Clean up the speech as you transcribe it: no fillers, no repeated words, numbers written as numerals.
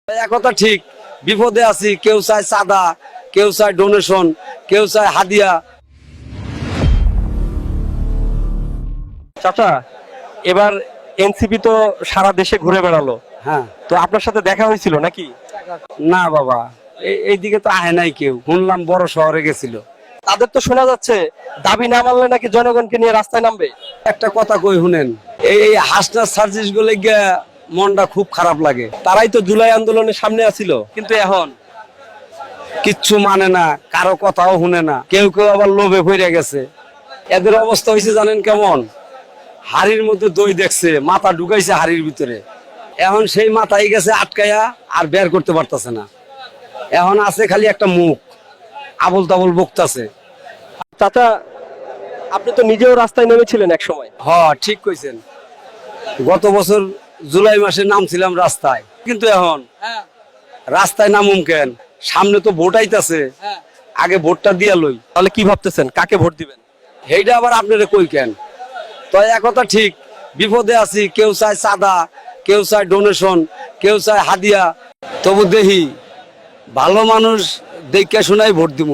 একথা ঠিক, বিপদে আছি, কেউ চায় চাঁদা, কেউ চায় ডোনেশন, কেউ চায় হাদিয়া। চাচা, এবার এনসিপি তো সারা দেশে ঘুরে বেড়ালো, হ্যাঁ, তো আপনার সাথে দেখা হয়েছিল নাকি? না বাবা, এইদিকে তো আহে নাই কেউ। শুনলাম বড় শহরে গেছিল। তাদের তো শোনা যাচ্ছে দাবি না মানলে নাকি জনগণকে নিয়ে রাস্তায় নামবে। একটা কথা কই শুনেন, এই হাসনার সার্জিস গুলো গিয়া মনটা খুব খারাপ লাগে। তারাই তো জুলাই আন্দোলনের সামনে আছিল, কিন্তু এখন কিচ্ছু মানে না, কারো কথাও শুনে না, কেউ কেউ আবার লোভে পড়ে গেছে। এদের অবস্থা হয়েছে জানেন কেমন? হাড়ির মধ্যে দই দেখছে, মাথা ঢুকাইছে হাড়ির ভিতরে, এখন সেই মাথায় গেছে আটকায়া, আর বের করতে পারতেছে না। এখন আছে খালি একটা মুখ, আবল তাবল বকতাছে। চাচা, আপনি তো নিজেও রাস্তায় নেমেছিলেন এক সময়। ঠিক কইছেন, গত বছর জুলাই মাসে নামছিলাম রাস্তায়, কিন্তু এখন রাস্তায় নামুম কেন? সামনে তো ভোট আইতাছে, আগে ভোটটা দিয়া লই। তাহলে কি ভাবতেছেন, কাকে ভোট দিবেন? এইটা আবার আপনারা কই কেন? তো একথা ঠিক, বিপদে আছি, কেউ চায় চাঁদা, কেউ চায় ডোনেশন, কেউ চায় হাদিয়া। তবু দেখি ভালো মানুষ দেখে শোনাই ভোট দিব।